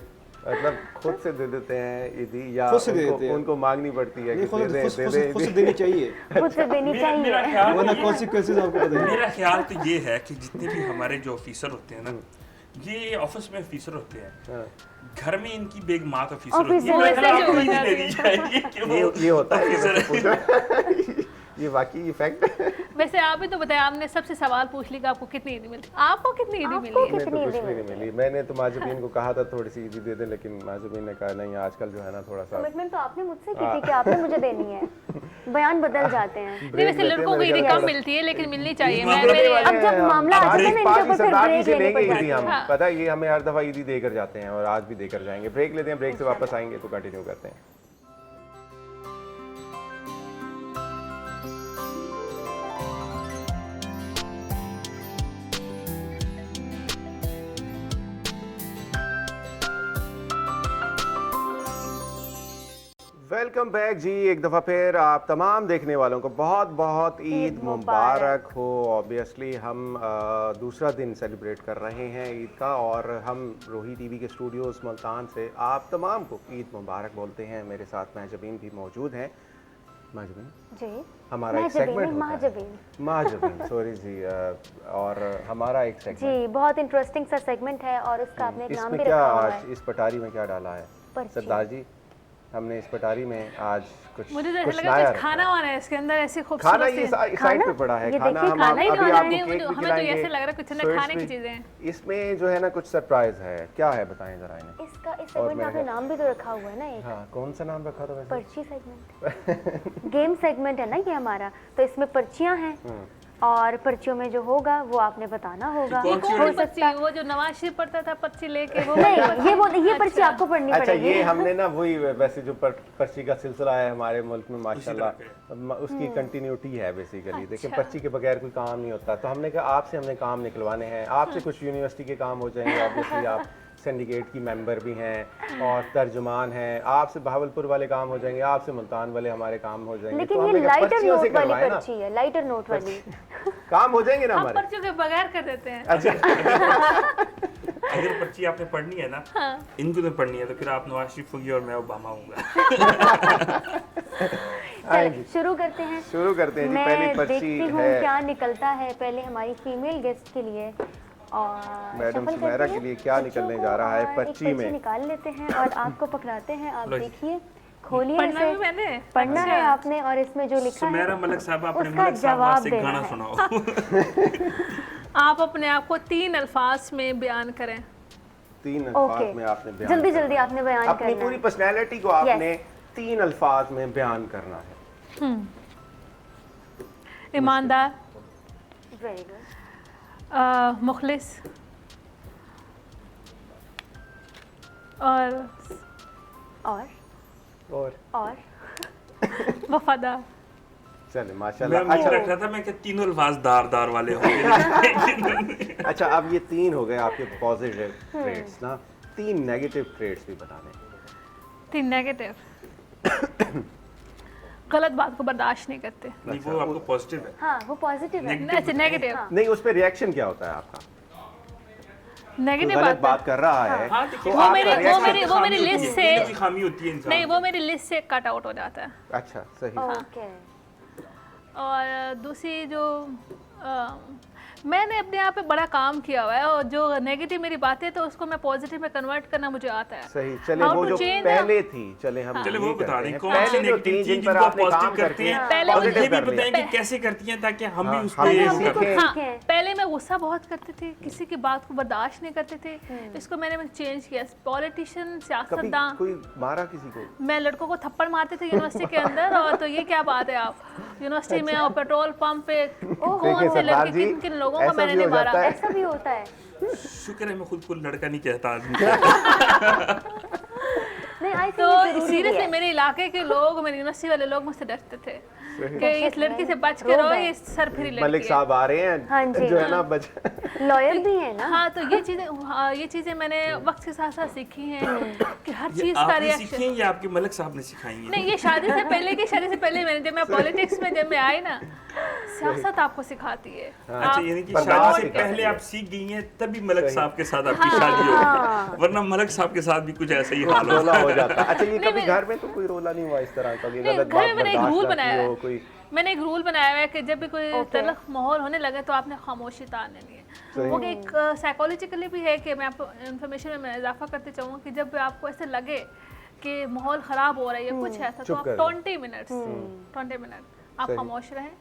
मतलब खुद से दे देते हैं ईदी या खुद से दे देते हैं। उनको मांगनी पड़ती है नहीं, कि खुद दे दे खुद से देनी चाहिए, खुद से देनी मेरा चाहिए। ख्याल वरना ये- कॉन्सिक्वेंसेस आपको पता है। मेरा ख्याल तो ये है कि जितने भी हमारे जो ऑफिसर होते हैं ना, ये ऑफिस में ऑफिसर होते हैं, हाँ। घर में इनकी बेग माँ ऑफिसर होती ऑफिसर है। मेरा ख्याल जो आपको बना ये देनी चाहिए कि वो ये होता है, ये ऑफिसर मैंने पूछा। ये वाकई फैक्ट है। वैसे आप भी तो बताया, आपने सबसे सवाल पूछ ली कि आपको कितनी ईदी मिली, आपको कितनी ईदी मिली आपको है? मैंने कितनी तो कुछ ईदी भी नहीं मिली। मैंने तो माजुबीन को कहा था थोड़ी सी ईदी दे दे, लेकिन माजुबीन ने कहा नहीं आजकल जो है ना थोड़ा सा कमिटमेंट तो आपने मुझसे की थी कि आपने मुझे देनी है। बयान बदल जाते हैं। नहीं, ब्रेक वैसे लेते हैं, लड़कों को मेरे ईदी ख्याल कम से मिलती है, लेकिन मिलनी चाहिए। इस मैं मामले मेरे अब जब मामला आता है ना इनके ऊपर, फिर सरदार ब्रेक से लेने लेंगे पड़ ईदी जाती हम, है। पता है ये हमें हर दफा ईदी देकर जाते हैं और आज भी देकर जाएंगे। ब्रेक लेते हैं, ब्रेक से वापस आएंगे तो कंटिन्यू करते हैं। वेलकम बैक जी, एक दफ़ा फिर आप तमाम देखने वालों को बहुत बहुत ईद मुबारक हो। ऑब्वियसली हम दूसरा दिन सेलिब्रेट कर रहे हैं ईद का, और हम रोही टीवी के स्टूडियोज़ मुल्तान से आप तमाम को ईद मुबारक बोलते हैं। मेरे साथ महजबीन भी मौजूद हैं। महजबीन जी, हमारा एक महजबीन, सेगमेंट होता है महजबीन। महजबीन, सॉरी जी, और हमारा एक सेगमेंट जी, बहुत इंटरेस्टिंग सा सेगमेंट है और उसका आपने एक नाम इसमें भी क्या रखा हुआ आज है। इस पटारी में क्या डाला है पर्ची। सरदार जी? हमने इस पटारी में आज कुछ मुझे तो ऐसा कुछ लगा नया कुछ खाना वाना है इसके अंदर, ऐसी खाना खूबसूरत ये सी। साइड खाना? पे पड़ा है। ये खाना देखिए, हम खाना ही अभी खाना आपको है। केक भी हमें तो खिलाएंगे। ऐसे लग रहा है कुछ ना स्वीट्स खाने की भी। चीजें हैं। इसमें जो है ना कुछ सरप्राइज है। क्या है बताएं जरा इन्हें। इसका इस और सेगमेंट में मैंने आपने नाम भी तो रखा हुआ है ना एक, हाँ, कौन सा नाम रखा था वैसे? पर्ची सेगमेंट। गेम सेगमेंट है ना ये हमारा, तो इसमें पर्चियां हैं और पर्चियों में जो होगा वो आपने बताना होगा। कौन सी हो वाली सकता वो जो नवाज शरीफ पढ़ता था पर्ची लेके, वो नहीं, ये पर्ची अच्छा। आपको पढ़नी अच्छा, पड़ेगी। ये हमने ना वही वैसे जो पर्ची का सिलसिला है हमारे मुल्क में माशाल्लाह, उसकी कंटिन्यूटी है बेसिकली। देखिए पर्ची के बगैर कोई काम नहीं होता, तो हमने कहा आपसे हमने काम निकलवाने हैं। आपसे कुछ यूनिवर्सिटी के काम हो जाएंगे, ऑब्वियसली आप सिंडिकेट की मेंबर भी हैं और तर्जुमान हैं। आपसे बहावलपुर वाले काम हो जाएंगे, आपसे मुल्तान वाले हमारे काम हो जाएंगे। लेकिन तो ये हमने कहा लाइटर पर्चियों से नोट वाली करवाएं ना, पर्ची है, लाइटर नोट वाली। काम हो जाएंगे ना हम हमारे। पर्चियों के बगैर कर देते हैं। अच्छा, अगर पर्ची आपने पढ़नी है ना, इनको तो पढ़नी है, तो फिर आप नवाज शरीफ होगी और मैं ओबामा हूँगा। चलिए शुरू करते हैं। शुरू करते हैं जी। मैं पहली पर्ची देखती हूँ है क्या निकलता है पहले हमारी फीमेल गेस्ट के लिए। और मैडम shuffle सुमेरा करते के हैं लिए क्या पर्चियों निकलने को जा रहा है और एक पर्ची में। निकाल लेते हैं और आपको पकड़ाते हैं। आप लो जी। देखिए, खोलिए पढ़ना इसे, भी मैंने पढ़ना है अच्छा। आपने और इसमें जो लिखा सुमेरा है मलिक साहब, अपने उसका मलिक साहब जवाब से देना गाना है। सुनाओ। आप अपने आप को 3 अल्फाज में बयान करें। 3 अल्फाज ओके, में आपने बयान जल्दी करना जल्दी है। आपने बयान अपनी करना पूरी है। पर्सनैलिटी को आपने 3 अल्फाज में बयान करना है। ईमानदार, वेरी गुड। मुखलिस और और चले मैं वफादार। माशाल्लाह। मुझे अच्छा, लग रहा था मैं कि तीनों अल्फाज दार वाले होंगे। अच्छा, अब ये 3 हो गए आपके पॉजिटिव ट्रेड्स ना। 3 नेगेटिव ट्रेड्स भी बता दें। 3 नेगेटिव। गलत बात को बर्दाश्त नहीं करते। नहीं, वो आपको पॉजिटिव है। हाँ, वो पॉजिटिव है। अच्छा, नेगेटिव। नहीं, उस पे रिएक्शन क्या होता है आपका? कोई नेगेटिव गलत बात कर रहा है हाँ, तो देखिए, वो आपका मेरी- वो reaction- मेरी- वो मेरी खामी होती लिस्ट है, से- कोई खामी होती है इंसान नहीं, में। वो मेरी लिस्ट से कट आउट हो जाता है। अच्छा, सही। ओके, और दूसरी जो मैंने अपने आप पे बड़ा काम किया हुआ है, और जो नेगेटिव मेरी बातें तो उसको मैं पॉजिटिव में कन्वर्ट करना मुझे आता है। सही। चले How वो to जो change पहले थी, चले हम चले ये वो बता करते दें हैं। कौन पहले सी जो नेगेटिव थी चीज जिन पर जिनको आपने पॉजिटिव काम करती करके हैं, पहले और वो ये positive भी कर बताएं लिया। कि कैसे करती हैं, ताकि हम हाँ, भी उस हम पे भी हम सीखें। करें। हाँ, ठीक है। पहले मैं गुस्सा बहुत करती थी, किसी की बात को बर्दाश्त नहीं करते थे। इसको मैंने चेंज किया। पॉलिटिशियन, कभी सियासतदान, कोई मारा किसी को? मैं लड़कों को थप्पड़ मारते थे यूनिवर्सिटी के अंदर। और तो ये क्या बात है, आप यूनिवर्सिटी में और पेट्रोल पंप पे कौन देखिए से सरदार लड़के, जी, किन किन लोगों को ऐसा मैंने भी नहीं हो मारा। जाता है। ऐसा भी होता है। शुक्र है मैं खुद को लड़का नहीं कहता आदमी। नहीं, आई तो थिंक सीरियसली मेरे इलाके के लोग, मेरे यूनिवर्सिटी वाले लोग मुझसे डरते थे। कि इस लड़की से बच के रहो, ये सर फिरी लड़की मलिक है। साहब आ रहे हैं, हाँ जी। जो है ना बच लॉयर भी है ना। हाँ, तो ये चीज़ें मैंने वक्त के साथ साथ सीखी हैं कि हर ये चीज़ का आपने रिएक्शन। सीखी हैं या आपके मलिक साहब ने सिखाई हैं? नहीं, ये शादी से पहले मैंने जब मैं पॉलिटिक्स में जब मैं आई ना, सियासत आपको सिखाती है। अच्छा, यानी कि बर्दाश्त शादी से सिखाती पहले है। आप सीख गई हैं, तभी मलिक साहब के साथ आपकी शादी होगी, वरना मलिक साहब के साथ भी कुछ ऐसा ही हाल रोला होगा। हो जाता। अच्छा, ये नहीं, कभी घर में तो कोई रोला नहीं हुआ इस तरह का कि नहीं, गलत घर में बात मैंने एक रूल बर्दाश्त ना बनाया की है। हो कोई? मैंने एक रूल बनाया हुआ है कि जब भी कोई तलख माहौल होने लगे तो आपने खामोशी तारनी नहीं है। वो एक साइकोलॉजिकली भी है कि मैं आपको इन्फॉर्मेशन में मैं इजाफा करते चाहूँगा कि जब आपको ऐसे लगे कि माहौल ख़राब हो रहा है या कुछ ऐसा, तो चुप आप कर दो। 20 मिनट आप सही। खामोश रहें।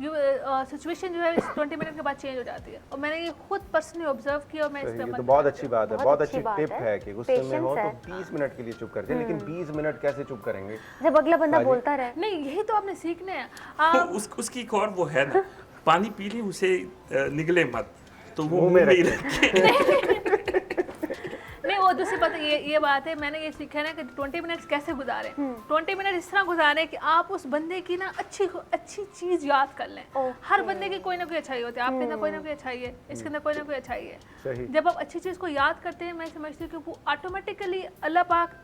सिचुएशन जो है 20 मिनट के बाद चेंज हो जाती है, और मैंने ये खुद पर्सनली ऑब्जर्व किया और मैं इस सही, पे ये अमल तो बहुत करती अच्छी हूँ। बात है, बहुत बहुत अच्छी अच्छी बात टिप है। है कि गुस्से में हो तो Patience है। 20 मिनट के लिए चुप कर जाए, लेकिन 20 मिनट कैसे चुप करेंगे? जब अगला बंदा हाँ जी। बोलता रहे। नहीं, यही तो आपने सीखने हैं तो आप। उसकी एक और वो है ना, पानी पी ली उसे निगले मत, तो वो मुंह मुंह में में ही रखे। रखे। नहीं, वो दूसरी बात ये बात है, मैंने ये सीखा है ना कि 20 मिनट्स कैसे गुजारें। 20 मिनट इस तरह गुजारें कि आप उस बंदे की ना अच्छी चीज़ याद कर लें। हर बंदे की कोई ना कोई अच्छाई होती है, आपके अंदर कोई ना कोई अच्छाई है, इसके अंदर कोई ना कोई अच्छाई है। सही। जब आप अच्छी चीज़ को याद करते हैं, मैं समझती हूँ कि वो ऑटोमेटिकली अल्लाह पाक,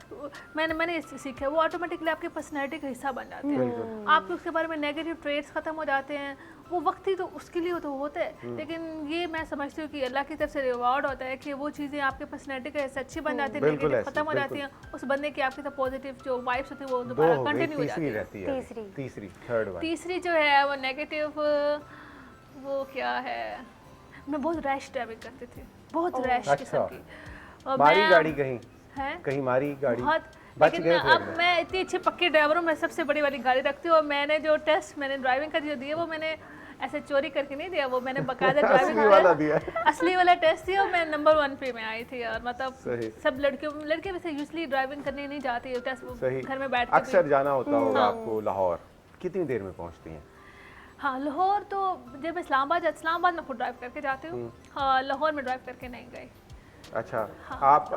मैंने इससे सीखा है, वो ऑटोमेटिकली आपकी पर्सनैलिटी का हिस्सा बन जाते हैं। आपके उसके बारे में नेगेटिव ट्रेड्स ख़त्म हो जाते हैं। वो वक्त ही तो उसके लिए तो होते हैं, लेकिन ये मैं समझती हूँ कि अल्लाह की तरफ से रिवॉर्ड होता है कि वो चीज़ें आपके पर्सनैलिटी के हिस्से अच्छी बन जाती है, बिल्कुल नेगेटिव ऐसे, खत्म हो जाती बिल्कुल। हैं, उस बंदे की आपकी तरफ पॉजिटिव जो वाइब्स होती है वो दो दोबारा हो गई, कंटिन्यू हो जाती तीसरी है। रहती है। तीसरी। Third one. तीसरी जो है वो नेगेटिव, वो क्या है, मैं बहुत रैश ड्राइविंग करती थी, बहुत रैश अच्छा। किस्म की। और मारी मैं- गाड़ी कहीं? है कहीं मारी गाड़ी? बहुत, बच लेकिन गए फिर अब में? मैं इतनी अच्छी पक्की ड्राइवर हूँ, मैं सबसे बड़ी वाली गाड़ी रखती हूँ। और मैंने जो टेस्ट मैंने ड्राइविंग का जो दिया वो मैंने ऐसे चोरी करके नहीं दिया, वो मैंने बकायदा ड्राइविंग असली वाला दिया। असली वाला टेस्ट दिया और मैं नंबर 1 पे में आई थी। और मतलब सही। सब लड़के वैसे यूजली ड्राइविंग करने नहीं जाती है, टेस्ट सही। घर में बैठ के अक्सर जाना होता होगा आपको लाहौर, कितनी देर में पहुंचती हैं? हाँ, लाहौर तो जब इस्लामाबाद में खुद ड्राइव करके जाती हूँ। हाँ, लाहौर में ड्राइव करके नहीं गई। अच्छा, आप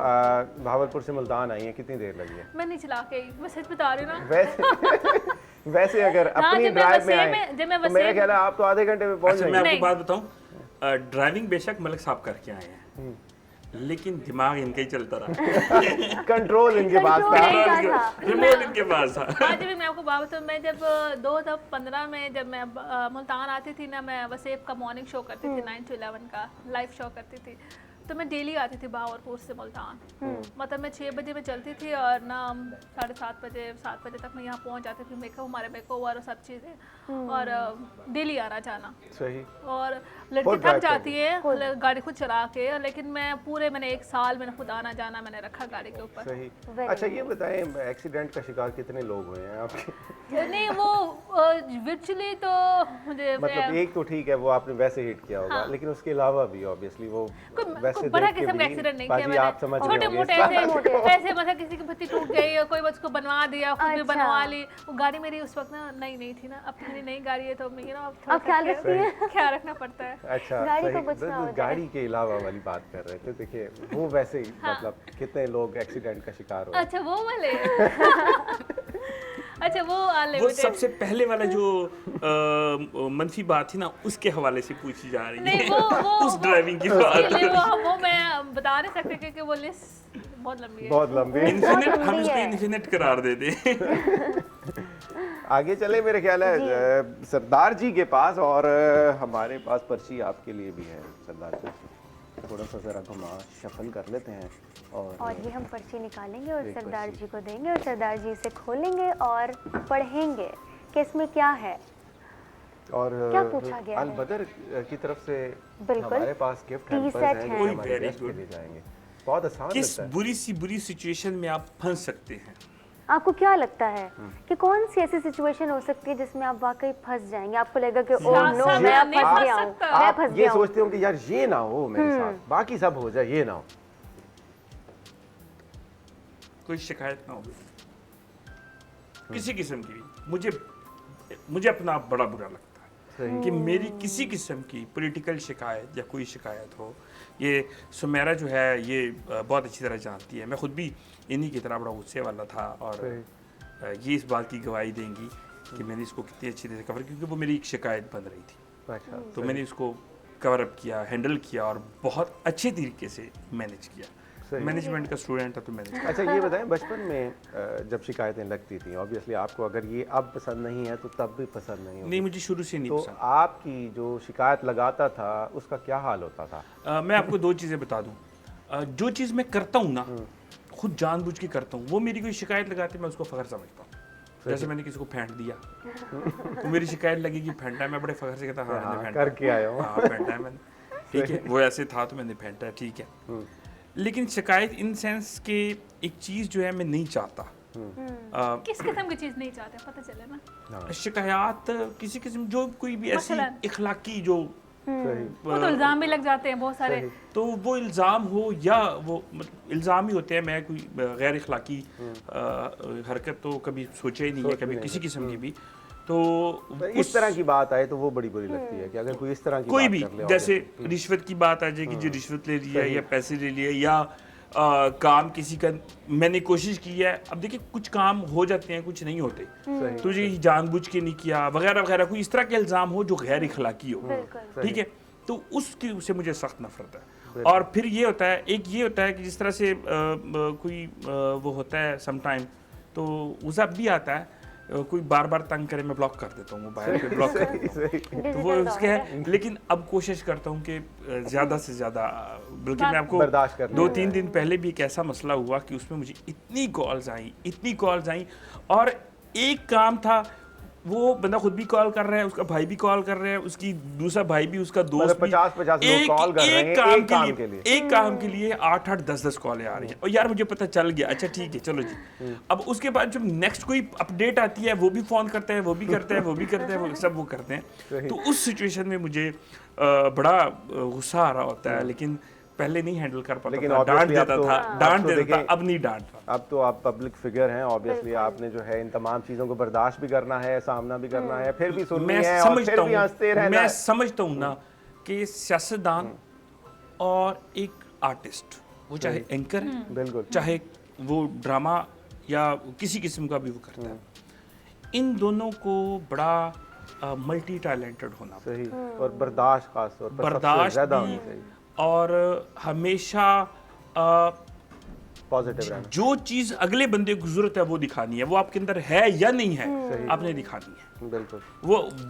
भावलपुर से मुल्तान आई हैं, कितनी देर लगी है? मैं नहीं चला के आई, मैं सच बता रही हूँ ना। वैसे अगर हाँ, अपनी जब मैं ड्राइव में वसीम आए में- जब मैं तो मेरा वसीम- ख्याल है आप तो आधे घंटे में पहुंच अच्छा, मैं जाएंगे। आपको नहीं। बात बताऊं, ड्राइविंग बेशक मलिक साहब करके आए हैं, लेकिन दिमाग इनका ही चलता रहा। कंट्रोल इनके पास Control था। नहीं था। रिमोट इनके पास था। आज भी मैं आपको बात बताऊं, मैं जब 2015 में जब मैं मुल्तान आती थी ना, मैं वसेब का मॉर्निंग शो करती थी, 9 to 11 का लाइव शो करती थी। तो मैं डेली आती थी भावलपुर से मुल्तान। मतलब मैं 6 बजे में चलती थी और ना 7:30 बजे 7 बजे तक मैं यहाँ पहुँच जाती थी। मेकओवर और सब चीज़ें, और डेली आना जाना। सही। और लड़की खुद थक drive जाती है गाड़ी खुद चला के, लेकिन मैंने 1 साल मैंने खुद आना जाना मैंने रखा गाड़ी के ऊपर। सही। Very अच्छा, ये बताएं, एक्सीडेंट का शिकार कितने लोग हुए हैं आपके? नहीं, वो वर्चुअली तो मुझे मतलब एक तो ठीक है, वो आपने वैसे हिट किया होगा, लेकिन उसके अलावा भी ऑब्वियसली वो वैसे कोई बड़ा देख के किस्म का भी- एक्सीडेंट नहीं बाजी किया आप समझ मैंने। रहे छोटे मोटे होंगे। ऐसे मतलब किसी की पत्ती टूट गई और कोई उसको बनवा दिया, खुद भी अच्छा। बनवा ली। वो गाड़ी मेरी उस वक्त ना नई थी ना, अब मेरी नई गाड़ी है तो मैं अब ख्याल रखती हैं? ख्याल रखना पड़ता है। अच्छा, गाड़ी को सही। कुछ ना हो जाए। गाड़ी के अलावा वाली बात कर रहे थे, देखिए वो वैसे ही मतलब कितने लोग एक्सीडेंट का शिकार हुए। अच्छा, वो वाले अच्छा, वो वो अनलिमिटेड सबसे पहले वाला जो मनफी बात थी ना, उसके हवाले से पूछी जा रही नहीं, है। वो उस ड्राइविंग की उसके बात। लिए वो मैं बता नहीं सकती क्योंकि वो लिस्ट बहुत लंबी है। बहुत लंबी। इन्फिनिट, हम लंबी इसको है। इन्फिनिट करार दे दें। आगे चले, मेरे ख्याल है सरदार जी के पास, और हमारे पास पर्ची आपके लिए भी है सरदार जी। थोड़ा सा जरा घुमा शफल कर लेते हैं और ये हम पर्ची निकालेंगे और एक सरदार पर्ची। जी को देंगे और सरदार जी इसे खोलेंगे और पढ़ेंगे कि इसमें क्या है। और क्या पूछा गया है? अल बदर की तरफ से बिल्कुल। हमारे पास गिफ्ट टी हैम्पर्स सेट हैं है। जो हमारे Very गेस्ट के good. लिए जाएंगे। बहुत आसान किस लगता है। बुरी सिचुएशन में आप फंस सकते हैं? आपको क्या लगता है कि कौन सी ऐसी सिचुएशन हो सकती है जिसमें आप वाकई फंस जाएंगे? आपको लगेगा कि ओ साथ नो, साथ मैं अब नहीं फंस फंस गया हूँ, सकता। मैं आप फंस ये गया हूँ। सोचते हो कि यार ये ना हो मेरे साथ, बाकी सब हो जाए, ये ना हो। कोई शिकायत ना हो किसी किस्म की भी। मुझे अपना आप बड़ा बुरा लगता है सही। कि मेरी किसी किस्म की पॉलिटिकल शिकायत या कोई शिकायत हो। ये सुमेरा जो है ये बहुत अच्छी तरह जानती है, मैं खुद भी इन्हीं की तरह बड़ा गुस्से वाला था, और ये इस बात की गवाही देंगी कि मैंने इसको कितनी अच्छी तरह से कवर, क्योंकि वो मेरी एक शिकायत बन रही थी। अच्छा, तो मैंने इसको कवर अप किया, हैंडल किया और बहुत अच्छे तरीके से मैनेज किया। सही। मैनेजमेंट का स्टूडेंट था तो मैनेज। अच्छा ये बताएं, बचपन में जब शिकायतें लगती थी, ऑब्वियसली आपको अगर ये अब पसंद नहीं है तो तब भी पसंद नहीं होगी, नहीं, मुझे शुरू से नहीं तो पसंद। आपकी जो शिकायत लगाता था उसका क्या हाल होता था? मैं आपको दो चीज़ें बता दूं। जो चीज़ मैं करता हूँ ना, खुद जानबूझ के करता हूँ, वो मेरी कोई शिकायत लगाती मैं उसको फ़ख्र समझता हूँ। जैसे मैंने किसी को फेंट दिया तो मेरी शिकायत लगी कि फेंटा है, मैं बड़े फ़ख्र से कहता हाँ मैंने फेंटा करके आया हूँ। हाँ फेंटा है मैंने, ठीक है, वो ऐसे था तो मैंने फेंटा है, ठीक है। लेकिन शिकायत इन सेंस के एक चीज़ जो है मैं नहीं चाहता। किस किस्म की चीज़ नहीं चाहते, पता चले ना। शिकायत किसी किस्म, जो कोई भी ऐसी मसलन? इखलाकी जो सही। वो तो इल्ज़ाम भी लग जाते हैं बहुत सारे। तो वो इल्ज़ाम हो या वो मतलब इल्ज़ाम ही होते हैं, मैं कोई गैर इखलाकी हरकत तो कभी सोचा ही नहीं है, कभी किसी किस्म की भी। तो इस तरह की बात आए तो वो बड़ी बुरी लगती है कि अगर कोई इस तरह की कोई बात भी, कर ले, जैसे रिश्वत की बात आ जाए कि जी रिश्वत ले लिया या पैसे ले लिए या काम किसी का मैंने कोशिश की है। अब देखिए कुछ काम हो जाते हैं, कुछ नहीं होते, सही। तुझे जानबूझ के नहीं किया वगैरह वगैरह, कोई इस तरह के इल्ज़ाम हो जो गैर इखलाकी हो, बिल्कुल। ठीक है, तो उसकी उससे मुझे सख्त नफरत है। और फिर ये होता है, एक ये होता है कि जिस तरह से कोई वो होता है समटाइम, तो उस भी आता है कोई बार बार तंग करे, मैं ब्लॉक कर देता हूँ, मोबाइल पे ब्लॉक कर देता हूँ। तो वो उसके है, लेकिन अब कोशिश करता हूँ कि ज़्यादा से ज़्यादा, बल्कि मैं आपको बर्दाश्त करना 2-3 दिन पहले भी एक ऐसा मसला हुआ कि उसमें मुझे इतनी कॉल्स आई और एक काम था, वो बंदा खुद भी कॉल कर रहा है, उसका भाई भी कॉल कर रहा है, उसकी दूसरा भाई भी, उसका दोस्त भी, 50-50 लोग कॉल कर रहे हैं एक काम के लिए 8-8 10-10 कॉलें आ रही हैं। और यार मुझे पता चल गया, अच्छा ठीक है चलो जी। अब उसके बाद जब नेक्स्ट कोई अपडेट आती है, वो भी फ़ोन करते हैं, वो भी करते हैं, वो भी करते हैं, वो सब वो करते हैं। तो उस सिचुएशन में मुझे बड़ा गुस्सा आ रहा होता है, लेकिन पहले नहीं हैंडल कर पाता लेकिन था, डांट obviously देता अब तो- था, अब डांट तो देता था, देखें- अब नहीं डांट रहा। अब तो आप पब्लिक फिगर हैं, ऑब्वियसली आपने जो है इन तमाम चीज़ों को बर्दाश्त भी करना है, सामना भी करना है, फिर भी सुननी मैं है और समझता फिर भी हंसते हूँ, रहना मैं है। समझता हूँ ना कि सियासतदान और एक आर्टिस्ट, वो चाहे एंकर है, बिल्कुल चाहे वो ड्रामा या किसी किस्म का भी वो करता है, इन दोनों को बड़ा मल्टी टैलेंटेड होना सही। और बर्दाश्त खास तौर पर सबसे बर्दाश्त ज़्यादा भी होनी चाहिए, और हमेशा पॉजिटिव रहना। जो चीज़ अगले बंदे को जरूरत है वो दिखानी है, वो आपके अंदर है या नहीं है, आपने दिखानी है। बिल्कुल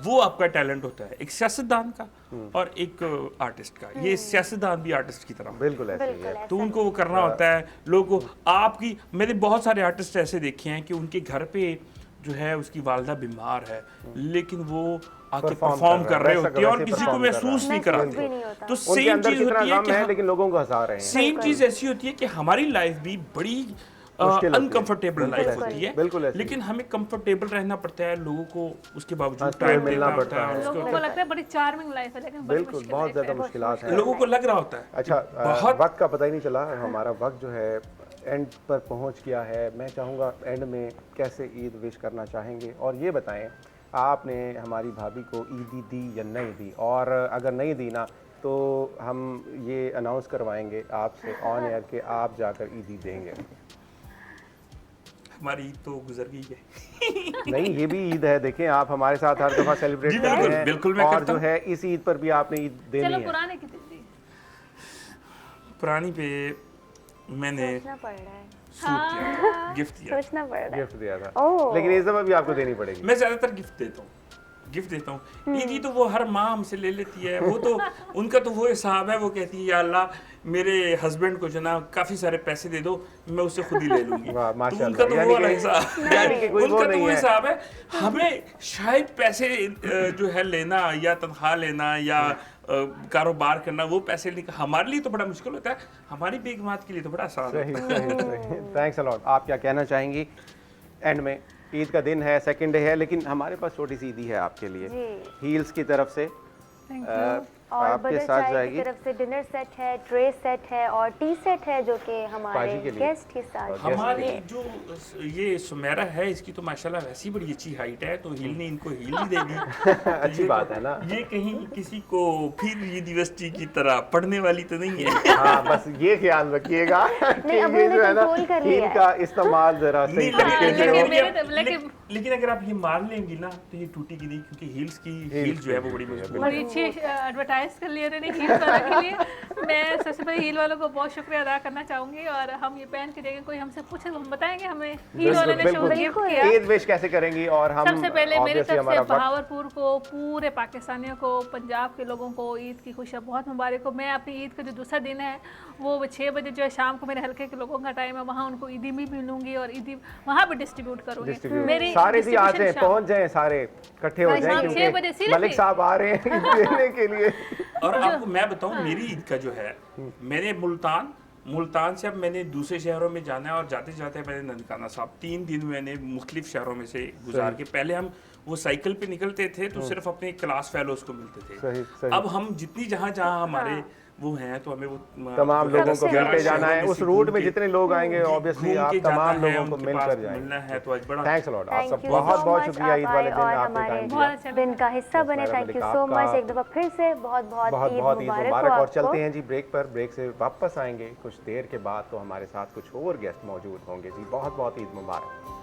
वो आपका टैलेंट होता है, एक सियासतदान का और एक आर्टिस्ट का। ये सियासतदान भी आर्टिस्ट की तरह, बिल्कुल ऐसे ही है। तो उनको वो करना होता है। लोगों को आपकी, मैंने बहुत सारे आर्टिस्ट ऐसे देखे हैं कि उनके घर पे जो है उसकी वालदा बीमार है, लेकिन वो आके परफॉर्म कर रहे होते हैं और किसी को महसूस नहीं कराते। तो उनके सेम अंदर चीज़ कितना होती है गम कि है लेकिन लोगों को हंसा रहे हैं। सेम चीज़ ऐसी होती है कि हमारी लाइफ भी बड़ी मुश्किल होती है। अनकंफर्टेबल लाइफ बिल्कुल होती है, बिल्कुल ऐसे ही। लेकिन हमें कंफर्टेबल रहना पड़ता है, लोगों को उसके बावजूद हंसते टाइम मिलना देना पड़ता होता है, है। उसको लोगों को लगता है बड़ी चार्मिंग लाइफ है, लेकिन बड़ी बिल्कुल मुश्किल बहुत life है। ज़्यादा मुश्किलात हैं। लोगों को लग रहा होता है। अच्छा बहुत वक्त का पता ही नहीं चला, हमारा वक्त जो है एंड पर पहुंच गया है। मैं चाहूँगा एंड में कैसे ईद विश करना चाहेंगे, और ये बताएं आपने हमारी भाभी को ईदी दी या नहीं दी, और अगर नहीं दी ना तो हम ये अनाउंस करवाएंगे आपसे ऑन एयर के आप जाकर ईदी देंगे। हमारी ईद तो गुजर गई है। नहीं, ये भी ईद है, देखें आप हमारे साथ हर दफ़ा सेलिब्रेट जी, करते बिल्कुल, हैं, बिल्कुल मैं और करता जो हूँ। है इस ईद पर भी आपने ईद देनी चलो है। पुराने की दी। पुरानी पे मैंने सोचना पड़ रहा है, सूट दिया था, गिफ्ट दिया था। सोचना पड़ रहा है। गिफ्ट दिया था, ओह। लेकिन इस दफ़ा भी आपको देनी पड़ेगी। मैं ज़्यादातर गिफ्ट देता हूँ। ईदी तो वो हर माँ हमसे ले लेती है, वो तो उनका तो वो हिसाब है, वो कहती है या अल्लाह मेरे हस्बैंड को जो ना काफ़ी सारे पैसे दे दो, मैं उससे खुद ही ले लूँगी। वाह, तो माशाल्लाह। उनका तो यानी वो वाला कि- हिसाब, यानी कि कोई वो उनका तो नहीं वो है। हिसाब है। हमें शायद पैसे जो है लेना या तनख्वाह लेना या कारोबार करना, वो पैसे लेकर हमारे लिए तो बड़ा मुश्किल होता है, हमारी बेगमात के लिए तो बड़ा आसान सही होता है। सही सही। Thanks a lot. आप क्या कहना चाहेंगी एंड में? ईद का दिन है, सेकंड डे है, लेकिन हमारे पास छोटी सी ईदी है आपके लिए, जी। हील्स की तरफ से और आपके बटर साथ चाय जाएगी। की तरफ से डिनर सेट है, ट्रे सेट है और टी सेट है जो कि हमारे पाजी के लिए। गेस्ट के साथ और हमारी ये। जो ये सुमेरा है, इसकी तो माशाल्लाह वैसी बड़ी अच्छी हाइट है, तो हिल ने इनको हिल ही दे दी। अच्छी बात है ना। ये कहीं किसी को फिर यूनिवर्सिटी की तरह पढ़ने वाली तो नहीं है। हाँ, बस ये ख्याल रखिएगा कि नहीं, अब ये उन्होंने जो है ना कंट्रोल कर लिया हील का इस्तेमाल जरा सही नहीं, तरीके से हो। लेकिन लेकिन अगर आप ये मार लेंगी ना तो ये टूटेगी नहीं, क्योंकि हील जो है वो बड़ी मजबूत बड़ी है। अच्छी एडवर्टाइज कर लिया उन्होंने हील वालों के लिए। मैं सबसे पहले हील वालों को बहुत शुक्रिया अदा करना चाहूँगी, और हम ये पहन के देखें, कोई हमसे पूछे तो हम बताएंगे हमें हील वालों ने शूज़ गिफ्ट किया। ईद विश कैसे करेंगी? और हम सबसे पहले मेरी obviously तरफ से हमारा वक्त बहावरपुर को, पूरे पाकिस्तानियों को, पंजाब के लोगों को ईद की खुशियाँ बहुत मुबारक हो। मैं अपनी ईद का जो दूसरा दिन है वो 6 बजे जो है शाम को मेरे हल्के के लोगों का टाइम है, वहाँ उनको ईदी भी मिलूंगी और ईदी वहाँ पे डिस्ट्रीब्यूट करूँगी। मेरी सारे जी आ जाएं, distribution पहुंच जाएं, सारे इकट्ठे हो हाँ, जाएं, 6 बजे क्योंकि seriously? मलिक साहब आ रहे हैं देने के लिए। और आपको मैं बताऊं, मेरी ईद का जो है, मैंने मुल्तान से अब मैंने दूसरे शहरों में जाना है, और जाते जाते मैंने ननकाना साहब 3 दिन मैंने मुख्तलिफ शहरों में से गुजार के, पहले हम वो साइकिल पे निकलते थे तो सिर्फ अपने क्लास फेलोज को मिलते थे। सही। अब हम जितनी जहाँ हमारे वो हैं, तो हमें वो तमाम जो है लोगों को 10-11 मिलते जाना है, शहरों उस में रूट घूम में के- जितने लोग आएंगे ऑब्वियसली घूम आप के जाना तमाम है, लोगों को उनके मिलकर पास जाएंगे। मिलना है, तो आज बड़ा थैंक्स अ लॉट, आप थैंक सब यू बहुत सो बहुत मच, शुक्रिया ईद आप वाले आए दिन और आपने हमारे टाइम बहुत दिया। अच्छा दिन का हिस्सा बने। मेरा थैंक यू मलिक सो आपका मच, एक दफ़ा फिर से बहुत बहुत बहुत ईद बहुत ईद मुबारक मुबारक। हो और चलते आपको। हैं जी ब्रेक पर, ब्रेक से वापस आएंगे कुछ देर के बाद, तो हमारे साथ कुछ और गेस्ट मौजूद होंगे जी। बहुत बहुत ईद मुबारक।